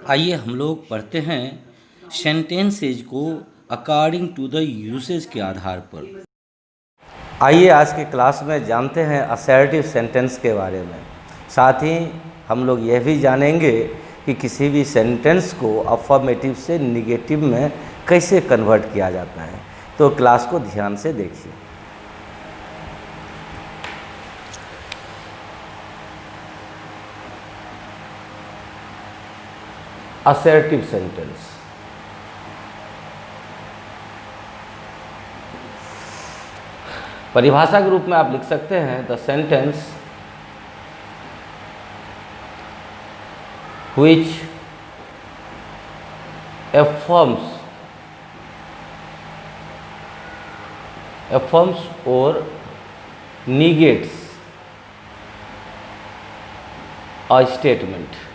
आइए हम लोग पढ़ते हैं सेंटेंसेज को अकॉर्डिंग टू द यूसेज के आधार पर। आइए आज के क्लास में जानते हैं असर्टिव सेंटेंस के बारे में। साथ ही हम लोग यह भी जानेंगे कि किसी भी सेंटेंस को अफर्मेटिव से निगेटिव में कैसे कन्वर्ट किया जाता है। तो क्लास को ध्यान से देखिए। असर्टिव सेंटेंस, परिभाषा के रूप में आप लिख सकते हैं the sentence which affirms or negates a statement।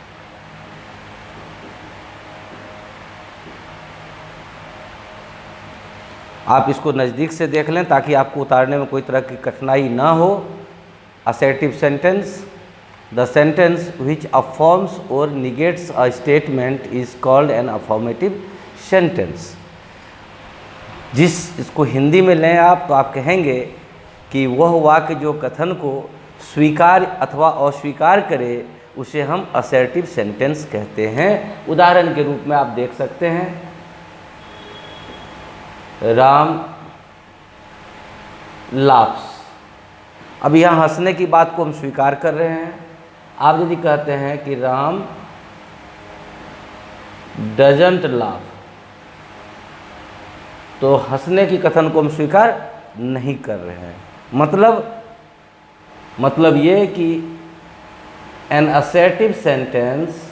आप इसको नज़दीक से देख लें ताकि आपको उतारने में कोई तरह की कठिनाई ना हो। Assertive sentence, the sentence which affirms और negates a statement is called an affirmative sentence. इसको हिंदी में लें आप तो आप कहेंगे कि वह वाक्य जो कथन को स्वीकार अथवा अस्वीकार करे उसे हम असर्टिव सेंटेंस कहते हैं। उदाहरण के रूप में आप देख सकते हैं, राम लाफ्स। अब यहाँ हंसने की बात को हम स्वीकार कर रहे हैं। आप यदि कहते हैं कि राम डजंट लाफ, तो हंसने की कथन को हम स्वीकार नहीं कर रहे हैं। मतलब ये कि an assertive sentence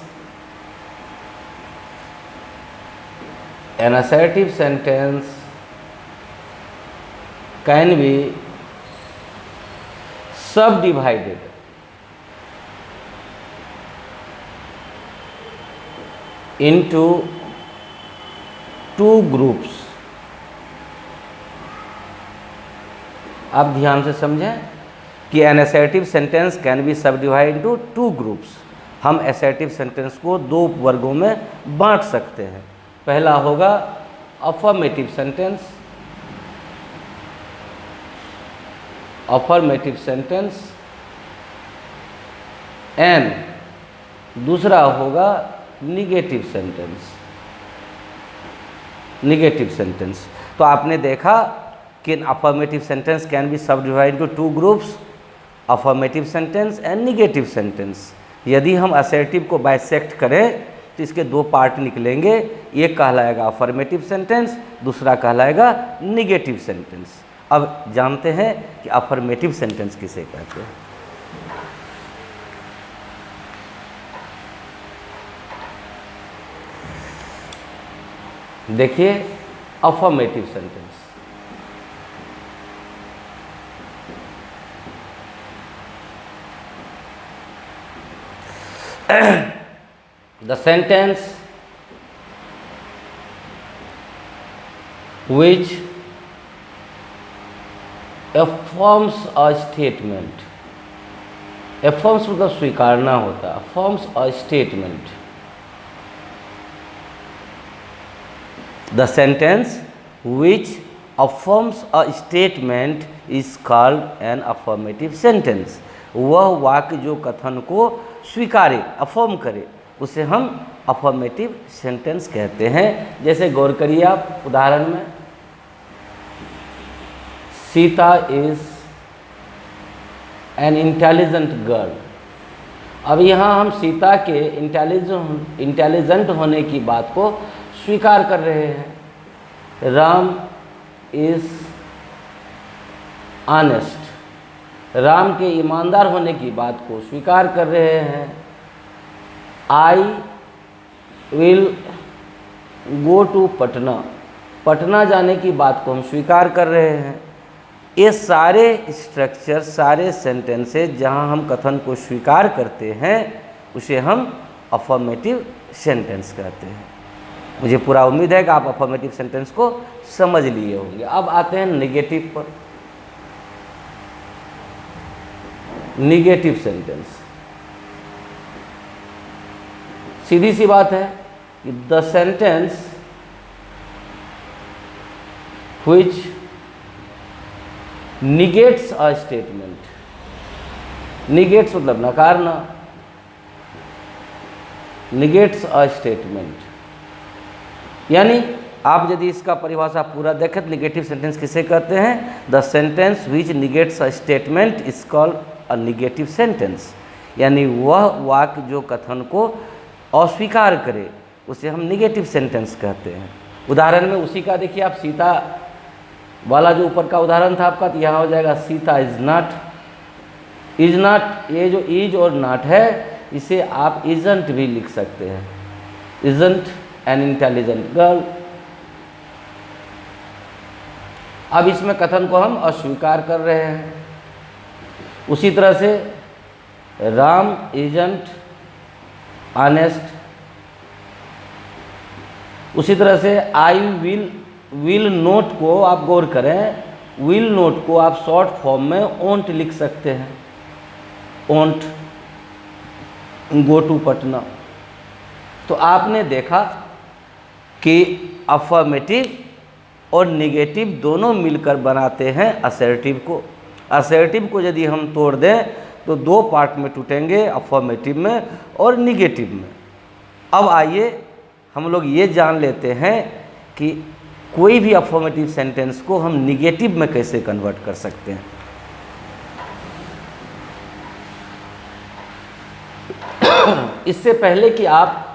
can be subdivided into two groups। आप ध्यान से समझें कि an assertive sentence can be subdivided into two groups. हम असर्टिव सेंटेंस को दो वर्गों में बांट सकते हैं। पहला होगा अफर्मेटिव सेंटेंस एंड दूसरा होगा निगेटिव सेंटेंस। तो आपने देखा कि अफर्मेटिव सेंटेंस कैन बी सब divide two two groups, affirmative sentence and negative sentence. यदि हम असर्टिव को बाइसेक्ट करें तो इसके दो पार्ट निकलेंगे। एक कहलाएगा अफर्मेटिव सेंटेंस, दूसरा कहलाएगा निगेटिव सेंटेंस। अब जानते हैं कि अफर्मेटिव सेंटेंस किसे कहते हैं। देखिए affirmative sentence, the sentence which affirms a statement। affirms मतलब स्वीकारना होता है। affirms a statement। the sentence which affirms a statement is called an affirmative sentence। वह वाक्य जो कथन को स्वीकारे, अफर्म करे, उसे हम अफर्मेटिव सेंटेंस कहते हैं। जैसे गौर करिए आप उदाहरण में, Sita is an intelligent girl. अब यहाँ हम सीता के इंटेलिजेंट होने की बात को स्वीकार कर रहे हैं। राम इज ऑनेस्ट, राम के ईमानदार होने की बात को स्वीकार कर रहे हैं। I will go to Patna, Patna जाने की बात को हम स्वीकार कर रहे हैं। ये सारे स्ट्रक्चर, सारे सेंटेंसेज जहाँ हम कथन को स्वीकार करते हैं उसे हम अफर्मेटिव सेंटेंस कहते हैं। मुझे पूरा उम्मीद है कि आप अफर्मेटिव सेंटेंस को समझ लिए होंगे। अब आते हैं नेगेटिव पर। निगेटिव सेंटेंस, सीधी सी बात है, कि the sentence which negates a statement, negates मतलब नकारना, negates a statement, यानी आप यदि इसका परिभाषा पूरा देखें तो निगेटिव सेंटेंस किसे कहते हैं? The sentence which negates a statement is called a negative sentence, यानी वह वाक्य जो कथन को अस्वीकार करे उसे हम निगेटिव सेंटेंस कहते हैं। उदाहरण में उसी का देखिए आप, सीता वाला जो ऊपर का उदाहरण था आपका, तो यहाँ हो जाएगा Sita is not, is not, ये जो इज और नॉट है इसे आप इजंट भी लिख सकते हैं, इजंट एन इंटेलिजेंट गर्ल। अब इसमें कथन को हम अस्वीकार कर रहे हैं। उसी तरह से राम इजंट ऑनेस्ट, उसी तरह से आई विल नोट को आप गौर करें, विल नोट को आप शॉर्ट फॉर्म में ओंट लिख सकते हैं, ओंट गो टू पटना। तो आपने देखा कि अफर्मेटिव और निगेटिव दोनों मिलकर बनाते हैं असर्टिव को। असर्टिव को यदि हम तोड़ दें तो दो पार्ट में टूटेंगे, अफर्मेटिव में और निगेटिव में। अब आइए हम लोग ये जान लेते हैं कि कोई भी अफर्मेटिव सेंटेंस को हम निगेटिव में कैसे कन्वर्ट कर सकते हैं। इससे पहले कि आप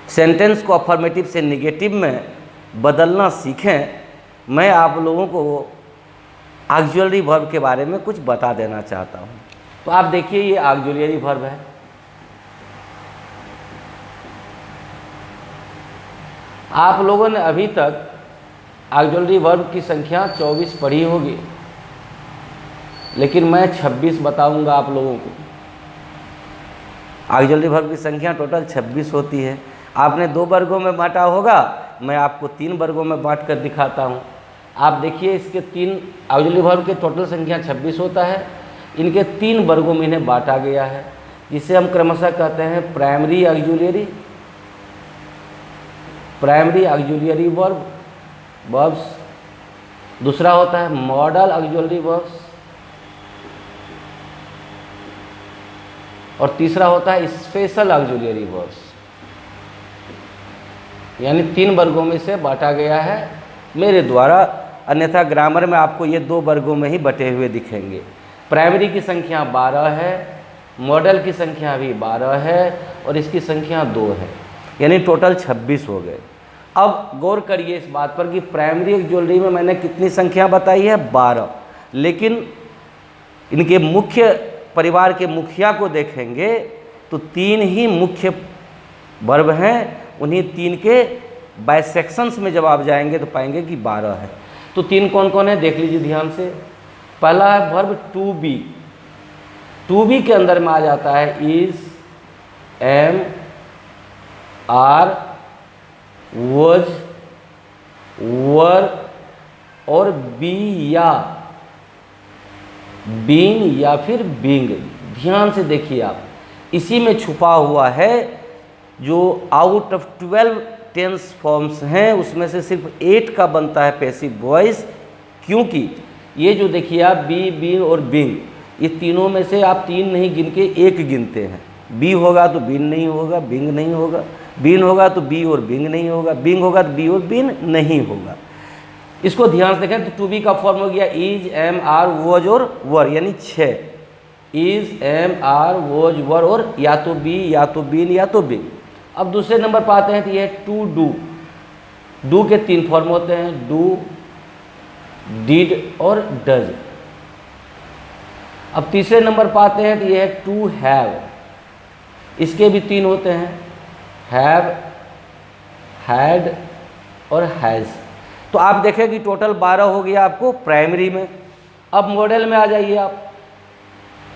सेंटेंस को अफर्मेटिव से निगेटिव में बदलना सीखें, मैं आप लोगों को ऑक्सिलरी वर्ब के बारे में कुछ बता देना चाहता हूँ। तो आप देखिए ये ऑक्सिलरी वर्ब है। आप लोगों ने अभी तक ऑक्सिलरी वर्ब की संख्या 24 पढ़ी होगी, लेकिन मैं 26 बताऊंगा आप लोगों को। ऑक्सिलरी वर्ब की संख्या टोटल 26 होती है। आपने 2 वर्गों में बांटा होगा, मैं आपको 3 वर्गों में बांट कर दिखाता हूँ। आप देखिए इसके 3 ऑक्सिलरी वर्ब के टोटल संख्या 26 होता है, इनके 3 वर्गों में इन्हें बांटा गया है, जिसे हम क्रमशः कहते हैं primary auxiliary, primary auxiliary verbs, दूसरा होता है मॉडल ऑक्सिलरी वर्ब्स, और तीसरा होता है स्पेशल ऑक्सिलरी वर्ब्स। यानी 3 वर्गों में से बांटा गया है मेरे द्वारा, अन्यथा ग्रामर में आपको ये 2 वर्गों में ही बटे हुए दिखेंगे। प्राइमरी की संख्या 12 है, मॉडल की संख्या भी 12 है, और इसकी संख्या 2 है, यानी टोटल 26 हो गए। अब गौर करिए इस बात पर कि प्राइमरी ऑक्सिलरी में मैंने कितनी संख्या बताई है? 12, लेकिन इनके मुख्य परिवार के मुखिया को देखेंगे तो 3 ही मुख्य वर्ब हैं। उन्हीं 3 के बाइसेक्शंस में जब आप जाएंगे तो पाएंगे कि 12 है। तो 3 कौन कौन है देख लीजिए ध्यान से। पहला है verb to be, to be के अंदर में आ जाता है is, am, are, was, were और बी या बीन या फिर बींग। ध्यान से देखिए आप, इसी में छुपा हुआ है जो आउट ऑफ 12 टेंस फॉर्म्स हैं उसमें से सिर्फ 8 का बनता है पैसिव वॉइस। क्योंकि ये जो देखिए आप बी, बीन और बिंग, ये तीनों में से आप 3 नहीं गिन के 1 गिनते हैं। बी होगा तो बीन नहीं होगा, बिंग नहीं होगा, बीन होगा तो बी और बिंग नहीं होगा, बिंग होगा तो बी और बीन नहीं होगा। इसको ध्यान से देखें तो टू बी का फॉर्म हो गया इज, एम, आर, वॉज और वर, यानी 6। Is, am, are, was, were और या तो बी या तो बीन या तो बिंग। अब दूसरे नंबर पर आते हैं तो ये टू डू। डू के 3 फॉर्म होते हैं, डू, डिड और डज। अब तीसरे नंबर पर आते हैं तो ये है टू हैव। इसके भी 3 होते हैं, हैव, हैड और हैज़। तो आप देखें कि टोटल 12 हो गया आपको प्राइमरी में। अब मॉडल में आ जाइए आप।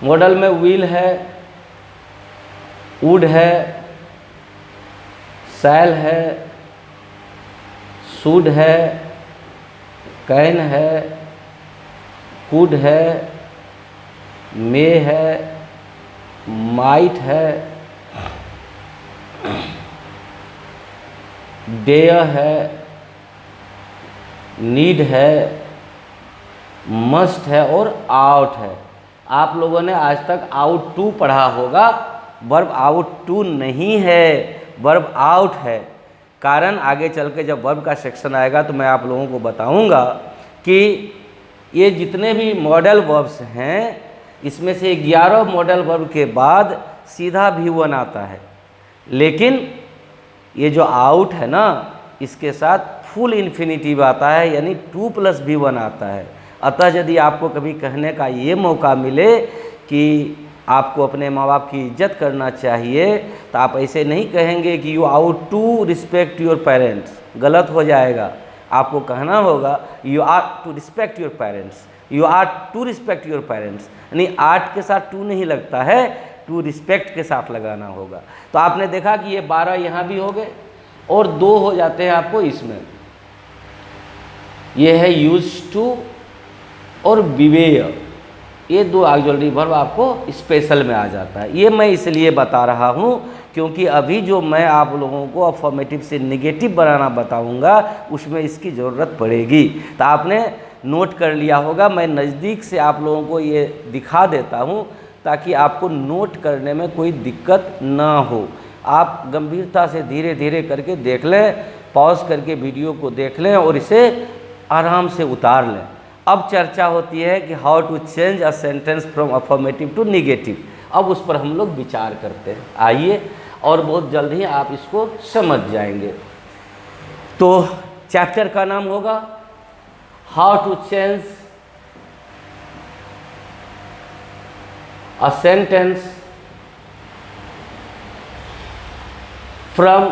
मॉडल में विल है, वुड है, शैल है, शुड है, कैन है, कुड है, मे है, माइट है, डेयर है, नीड है, मस्ट है और आउट है। आप लोगों ने आज तक आउट टू पढ़ा होगा, वर्ब आउट टू नहीं है, वर्ब आउट है। कारण आगे चल के जब वर्ब का सेक्शन आएगा तो मैं आप लोगों को बताऊंगा कि ये जितने भी मॉडल वर्ब्स हैं, इसमें से 11 मॉडल वर्ब के बाद सीधा V1 आता है, लेकिन ये जो आउट है ना, इसके साथ फुल इन्फिनिटिव आता है, यानी 2 + V1 आता है। अतः यदि आपको कभी कहने का ये मौका मिले कि आपको अपने माँ बाप की इज्जत करना चाहिए, तो आप ऐसे नहीं कहेंगे कि you ought to respect your parents, गलत हो जाएगा। आपको कहना होगा you are to respect your parents, you are to respect your parents, यानी आर्ट के साथ टू नहीं लगता है, टू रिस्पेक्ट के साथ लगाना होगा। तो आपने देखा कि ये 12 यहाँ भी हो गए और 2 हो जाते हैं आपको इसमें। ये है यूज टू और बिवेयर, ये 2 ऑक्सिलरी वर्ब आपको स्पेशल में आ जाता है। ये मैं इसलिए बता रहा हूँ क्योंकि अभी जो मैं आप लोगों को अफर्मेटिव से नेगेटिव बनाना बताऊँगा उसमें इसकी ज़रूरत पड़ेगी। तो आपने नोट कर लिया होगा, मैं नज़दीक से आप लोगों को ये दिखा देता हूँ ताकि आपको नोट करने में कोई दिक्कत ना हो। आप गंभीरता से धीरे धीरे करके देख लें, पॉज करके वीडियो को देख लें और इसे आराम से उतार लें। अब चर्चा होती है कि how to change a sentence from affirmative to negative. अब उस पर हम लोग विचार करते हैं, आइए, और बहुत जल्द ही आप इसको समझ जाएंगे। तो चैप्टर का नाम होगा how to change a sentence from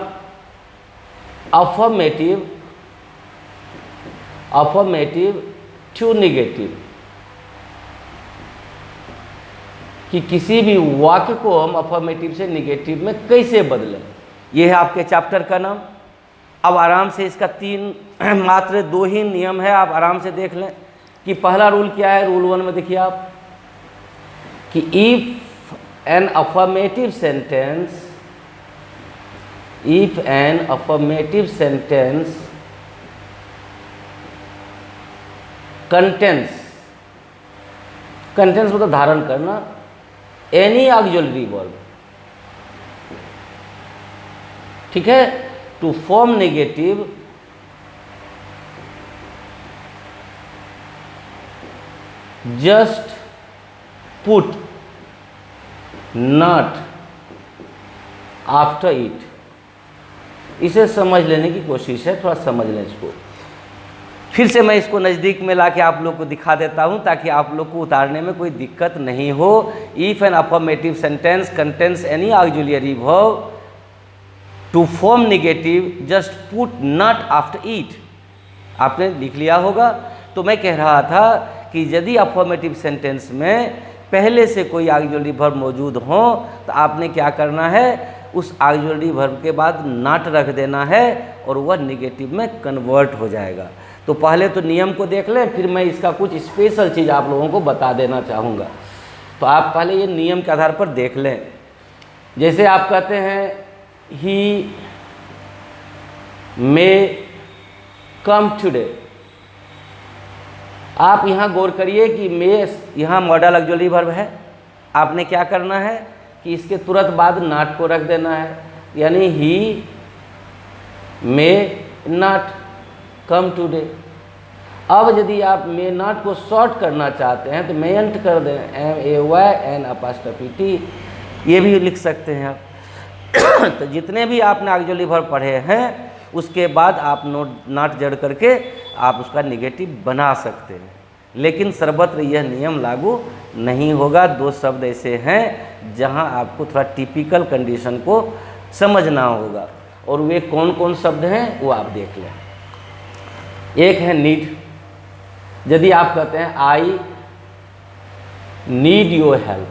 affirmative to negative, कि किसी भी वाक्य को हम अफर्मेटिव से निगेटिव में कैसे बदलें। ये है आपके चैप्टर का नाम। अब आराम से इसका 3 मात्र 2 ही नियम है, आप आराम से देख लें कि पहला रूल क्या है। रूल 1 में देखिए आप कि if an affirmative sentence contains मतलब धारण करना एनी ऑक्सिलरी वर्ब, ठीक है, to form negative just put not after it. इसे समझ लेने की कोशिश है, थोड़ा समझ लें इसको। फिर से मैं इसको नज़दीक में लाके आप लोग को दिखा देता हूं ताकि आप लोग को उतारने में कोई दिक्कत नहीं हो। If an affirmative sentence contains any auxiliary verb to form negative just put not after it. आपने लिख लिया होगा। तो मैं कह रहा था कि यदि अफर्मेटिव सेंटेंस में पहले से कोई ऑक्सिलरी वर्ब मौजूद हो तो आपने क्या करना है, उस ऑक्सिलरी वर्ब के बाद नॉट रख देना है और वह नेगेटिव में कन्वर्ट हो जाएगा। तो पहले तो नियम को देख लें, फिर मैं इसका कुछ स्पेशल चीज़ आप लोगों को बता देना चाहूँगा। तो आप पहले ये नियम के आधार पर देख लें। जैसे आप कहते हैं ही मे कम टुडे, आप यहाँ गौर करिए कि मे यहाँ मॉडल ऑक्सिलरी वर्ब है। आपने क्या करना है कि इसके तुरंत बाद नॉट को रख देना है, यानी ही मे नॉट कम टुडे। अब यदि आप मे नॉट को शॉर्ट करना चाहते हैं तो मेंट कर दें, MAYN', ये भी लिख सकते हैं आप। तो जितने भी आपने ऑक्सिलरी वर्ब पढ़े हैं उसके बाद आप नॉट जड़ करके आप उसका निगेटिव बना सकते हैं, लेकिन सर्वत्र यह नियम लागू नहीं होगा। 2 शब्द ऐसे हैं जहां आपको थोड़ा टिपिकल कंडीशन को समझना होगा, और वे कौन कौन शब्द हैं वो आप देख लें। एक है नीड। यदि आप कहते हैं आई नीड योर हेल्प,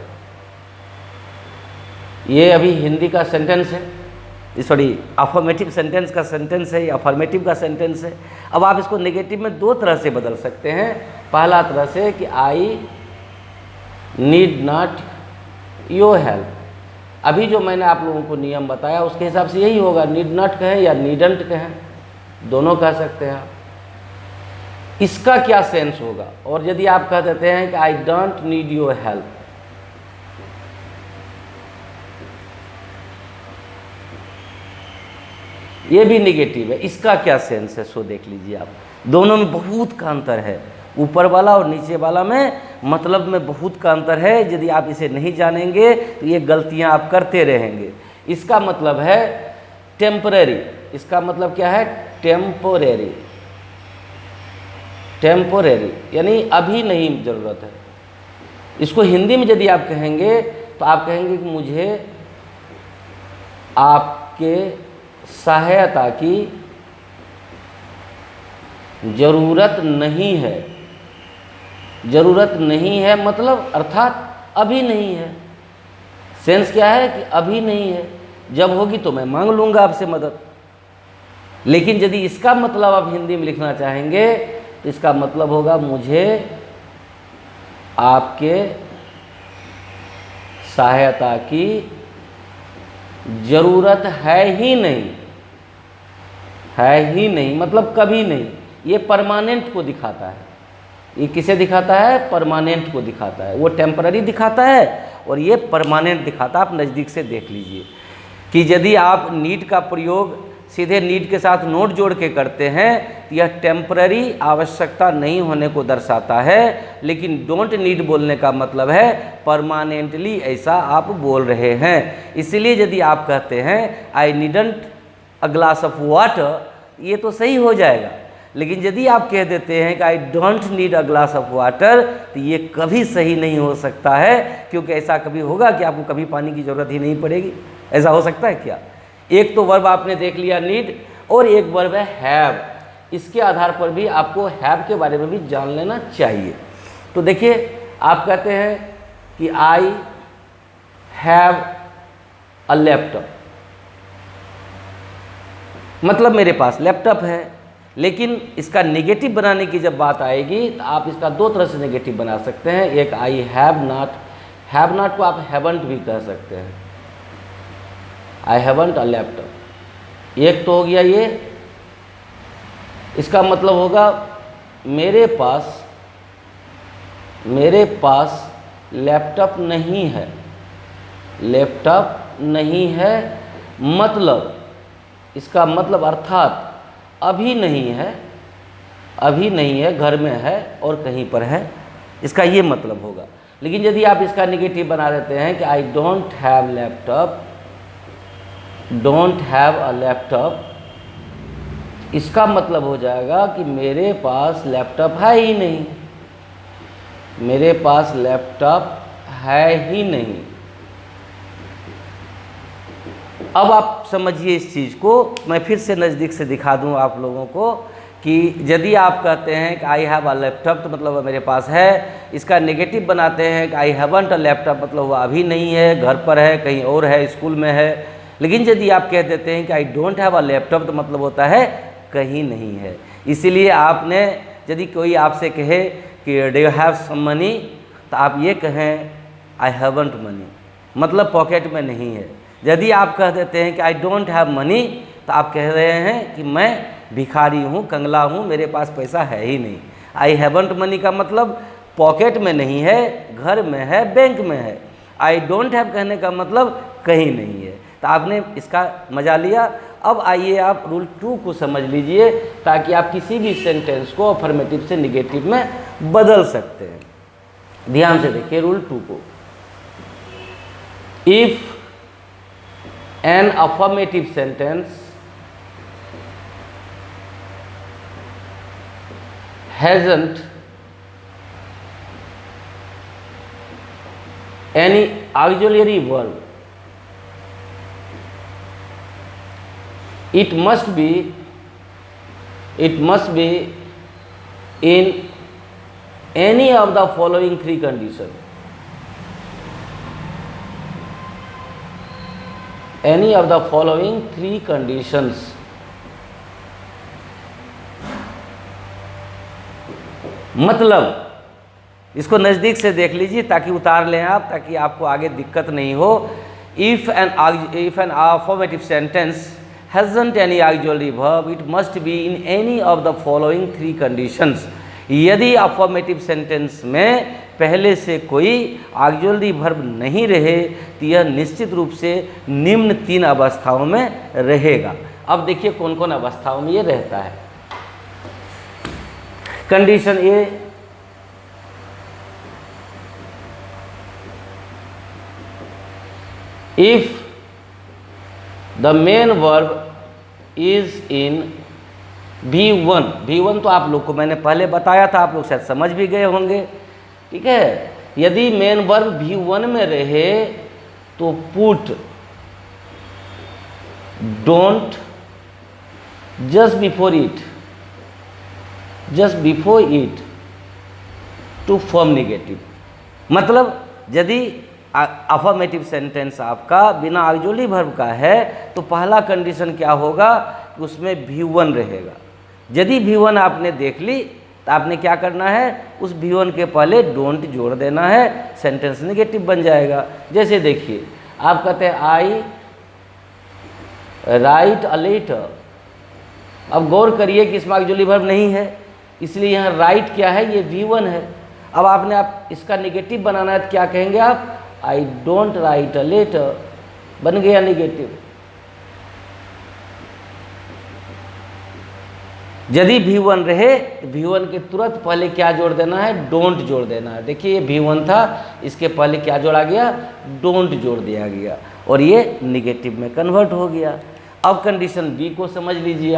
ये अभी हिंदी का सेंटेंस है, सॉरी अफर्मेटिव सेंटेंस का सेंटेंस है, अफर्मेटिव का सेंटेंस है। अब आप इसको नेगेटिव में 2 तरह से बदल सकते हैं। पहला तरह से कि I need not your help. अभी जो मैंने आप लोगों को नियम बताया उसके हिसाब से यही होगा, नीड नॉट कहें या नीडंट कहें, दोनों कह सकते हैं आप। इसका क्या सेंस होगा? और यदि आप कह देते हैं कि I don't need your help, ये भी निगेटिव है, इसका क्या सेंस है? सो देख लीजिए आप, दोनों में बहुत का अंतर है, ऊपर वाला और नीचे वाला में मतलब में बहुत का अंतर है। यदि आप इसे नहीं जानेंगे तो ये गलतियां आप करते रहेंगे। इसका मतलब है टेम्परेरी, इसका मतलब क्या है? टेम्पोरेरी, टेम्पोरेरी यानी अभी नहीं ज़रूरत है। इसको हिंदी में यदि आप कहेंगे तो आप कहेंगे कि मुझे आपके सहायता की ज़रूरत नहीं है। ज़रूरत नहीं है मतलब अर्थात अभी नहीं है। सेंस क्या है कि अभी नहीं है, जब होगी तो मैं मांग लूँगा आपसे मदद। लेकिन यदि इसका मतलब आप हिंदी में लिखना चाहेंगे तो इसका मतलब होगा मुझे आपके सहायता की ज़रूरत है ही नहीं, है ही नहीं मतलब कभी नहीं। ये परमानेंट को दिखाता है। ये किसे दिखाता है? परमानेंट को दिखाता है। वो टेम्पररी दिखाता है और ये परमानेंट दिखाता है। आप नज़दीक से देख लीजिए कि यदि आप नीड का प्रयोग सीधे नीड के साथ नोट जोड़ के करते हैं तो यह टेम्पररी आवश्यकता नहीं होने को दर्शाता है, लेकिन डोंट नीड बोलने का मतलब है परमानेंटली ऐसा आप बोल रहे हैं। इसलिए यदि आप कहते हैं I needn't a glass of water, ये तो सही हो जाएगा। लेकिन यदि आप कह देते हैं कि I don't need a glass of water, तो ये कभी सही नहीं हो सकता है, क्योंकि ऐसा कभी होगा कि आपको कभी पानी की ज़रूरत ही नहीं पड़ेगी। ऐसा हो सकता है क्या? एक तो वर्ब आपने देख लिया नीड, और एक वर्ब है हैव। इसके आधार पर भी आपको हैव के बारे में भी जान लेना चाहिए। तो देखिए, आप कहते हैं कि आई हैव अ लैपटॉप, मतलब मेरे पास लैपटॉप है। लेकिन इसका नेगेटिव बनाने की जब बात आएगी तो आप इसका दो तरह से नेगेटिव बना सकते हैं। एक आई हैव नॉट को आप हैवंट भी कह सकते हैं, आई हैवंट अ लैपटॉप। एक तो हो गया ये, इसका मतलब होगा मेरे पास लैपटॉप नहीं है, लैपटॉप नहीं है मतलब, इसका मतलब अर्थात अभी नहीं है, अभी नहीं है, घर में है और कहीं पर है, इसका ये मतलब होगा। लेकिन यदि आप इसका नेगेटिव बना देते हैं कि I don't have laptop, don't have a laptop, इसका मतलब हो जाएगा कि मेरे पास लैपटॉप है ही नहीं, मेरे पास लैपटॉप है ही नहीं। अब आप समझिए इस चीज़ को, मैं फिर से नज़दीक से दिखा दूं आप लोगों को कि यदि आप कहते हैं कि आई हैव अ लैपटॉप तो मतलब वह मेरे पास है। इसका नेगेटिव बनाते हैं कि आई हैवंट अ लैपटॉप, मतलब वह अभी नहीं है, घर पर है, कहीं और है, स्कूल में है। लेकिन यदि आप कह देते हैं कि I don't have a laptop तो मतलब होता है कहीं नहीं है। इसीलिए आपने, यदि कोई आपसे कहे कि do you have some money, तो आप ये कहें आई हैवंट मनी, मतलब पॉकेट में नहीं है। यदि आप कह देते हैं कि आई डोंट हैव मनी तो आप कह रहे हैं कि मैं भिखारी हूँ, कंगला हूँ, मेरे पास पैसा है ही नहीं। आई हैवंट मनी का मतलब पॉकेट में नहीं है, घर में है, बैंक में है। आई डोंट हैव कहने का मतलब कहीं नहीं है। तो आपने इसका मजा लिया। अब आइए आप रूल 2 को समझ लीजिए, ताकि आप किसी भी सेंटेंस को अफर्मेटिव से निगेटिव में बदल सकते हैं। ध्यान से देखिए रूल 2 को। If an affirmative sentence hasn't any auxiliary verb, it must be in any of the following 3 conditions. Any of the following 3 conditions. मतलब इसको नज़दीक से देख लीजिए ताकि उतार लें आप, ताकि आपको आगे दिक्कत नहीं हो। if an affirmative sentence hasn't any auxiliary verb, it must be in any of the following three conditions. यदि affirmative sentence में पहले से कोई auxiliary verb नहीं रहे तो यह निश्चित रूप से निम्न तीन अवस्थाओं में रहेगा। अब देखिए कौन कौन अवस्थाओं में ये रहता है। Condition A, if the main verb is in V1, V1 तो आप लोग को मैंने पहले बताया था, आप लोग शायद समझ भी गए होंगे, ठीक है। यदि मेन वर्ब V1 में रहे तो put don't just before it to form negative. मतलब यदि अफर्मेटिव सेंटेंस आपका बिना ऑक्सिलरी वर्ब का है तो पहला कंडीशन क्या होगा कि उसमें V1 रहेगा। यदि V1 आपने देख ली तो आपने क्या करना है, उस V1 के पहले डोंट जोड़ देना है, सेंटेंस नेगेटिव बन जाएगा। जैसे देखिए आप कहते हैं आई राइट अ लेटर। अब गौर करिए कि इसमें ऑक्सिलरी वर्ब नहीं है, इसलिए यहाँ राइट क्या है, ये V1 है। अब आप इसका नेगेटिव बनाना है तो क्या कहेंगे आप, I don't write a letter, बन गया नेगेटिव। यदि V1 रहे तो V1 के तुरंत पहले क्या जोड़ देना है, डोंट जोड़ देना है। देखिए ये V1 था, इसके पहले क्या जोड़ा गया, डोंट जोड़ दिया गया और ये निगेटिव में कन्वर्ट हो गया। अब कंडीशन बी को समझ लीजिए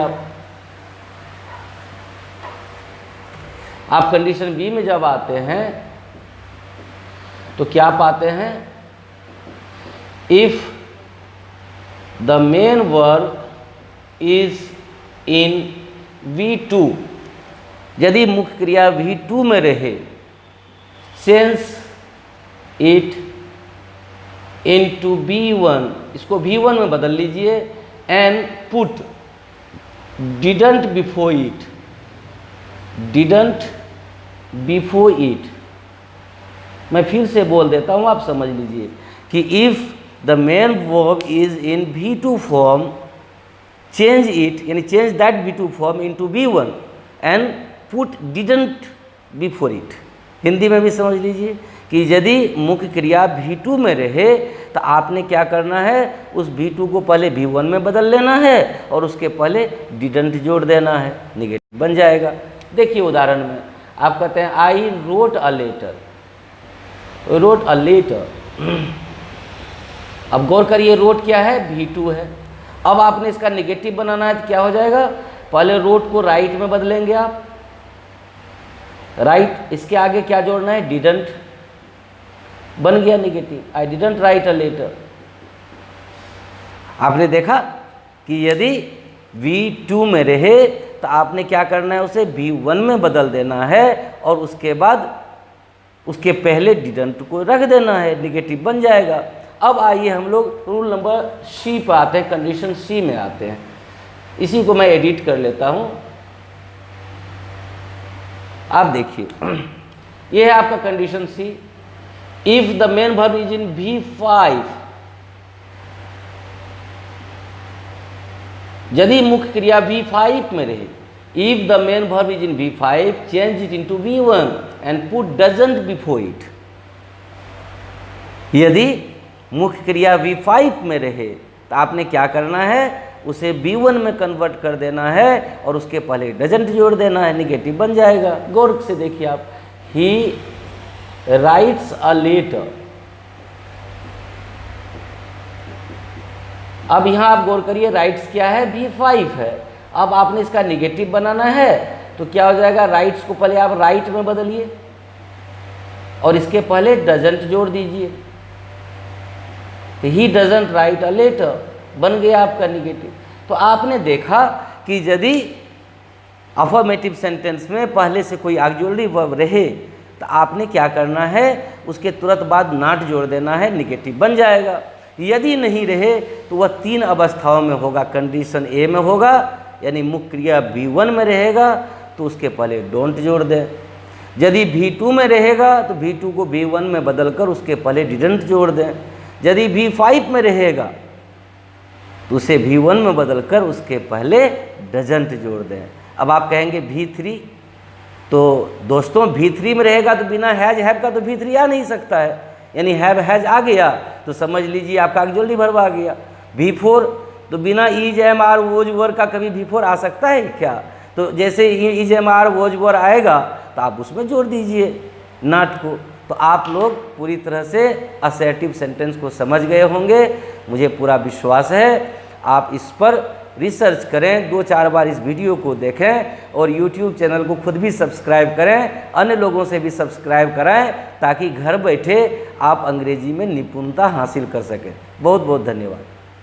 आप कंडीशन बी में जब आते हैं तो क्या पाते हैं, if the main verb is in V2, यदि मुख्य क्रिया V2 में रहे, चेंज इट इनटू V1, इसको V1 में बदल लीजिए, and put didn't before it, didn't before it. मैं फिर से बोल देता हूँ, आप समझ लीजिए कि if the main verb is in V2 form, change it यानी change that V2 form into V1 and put didn't before it. Hindi में भी समझ लीजिए कि यदि मुख्य क्रिया V2 में रहे तो आपने क्या करना है, उस V2 को पहले V1 में बदल लेना है और उसके पहले डिडंट जोड़ देना है, निगेटिव बन जाएगा। देखिए उदाहरण में आप कहते हैं I wrote a letter, wrote a letter. अब गौर करिए रोट क्या है, V2 है। अब आपने इसका नेगेटिव बनाना है तो क्या हो जाएगा, पहले रोट को राइट में बदलेंगे आप, राइट, इसके आगे क्या जोड़ना है, डिडंट, बन गया negative, I didn't write a letter. आपने देखा कि यदि V2 में रहे तो आपने क्या करना है, उसे V1 में बदल देना है और उसके बाद उसके पहले डिडंट को रख देना है, नेगेटिव बन जाएगा। अब आइए हम लोग रूल नंबर सी पर आते हैं, कंडीशन सी में आते हैं। इसी को मैं एडिट कर लेता हूं। आप देखिए ये है आपका condition C, if the main verb is in V5, यदि मुख्य क्रिया V5 में रहे, if the main verb is in V5 change it into V1 and put doesn't before it. यदि मुख्य क्रिया V5 में रहे तो आपने क्या करना है, उसे V1 में कन्वर्ट कर देना है और उसके पहले डजंट जोड़ देना है, नेगेटिव बन जाएगा। गौर से देखिए आप, ही राइट्स अ लेटर। अब यहाँ आप गौर करिए राइट्स क्या है, V5 है। अब आपने इसका नेगेटिव बनाना है तो क्या हो जाएगा, राइट्स को पहले आप राइट में बदलिए और इसके पहले डजंट जोड़ दीजिए, he doesn't write a letter, बन गया आपका नेगेटिव। तो आपने देखा कि यदि अफर्मेटिव सेंटेंस में पहले से कोई ऑक्सिलरी वर्ब रहे तो आपने क्या करना है, उसके तुरंत बाद नॉट जोड़ देना है, नेगेटिव बन जाएगा। यदि नहीं रहे तो वह तीन अवस्थाओं में होगा। कंडीशन ए में होगा यानी मुख्य क्रिया V1 में रहेगा तो उसके पहले डोंट जोड़ दें। यदि V2 में रहेगा तो V2 को V1 में बदलकर उसके पहले डिडंट जोड़ दें। यदि V5 में रहेगा तो उसे V1 में बदलकर उसके पहले डजंट जोड़ दें। अब आप कहेंगे V3, तो दोस्तों V3 में रहेगा तो बिना हैज हैव का तो V3 आ नहीं सकता है, यानी हैव हैज आ गया तो समझ लीजिए आपका जल्दी भरवा गया। V4 तो बिना इज एम आर वोज वर का कभी V4 आ सकता है क्या? तो जैसे इज एम आर वोज वर आएगा तो आप उसमें जोड़ दीजिए नॉट को। तो आप लोग पूरी तरह से असर्टिव सेंटेंस को समझ गए होंगे, मुझे पूरा विश्वास है। आप इस पर रिसर्च करें, 2-4 बार इस वीडियो को देखें और YouTube चैनल को खुद भी सब्सक्राइब करें, अन्य लोगों से भी सब्सक्राइब कराएं, ताकि घर बैठे आप अंग्रेजी में निपुणता हासिल कर सकें। बहुत बहुत धन्यवाद।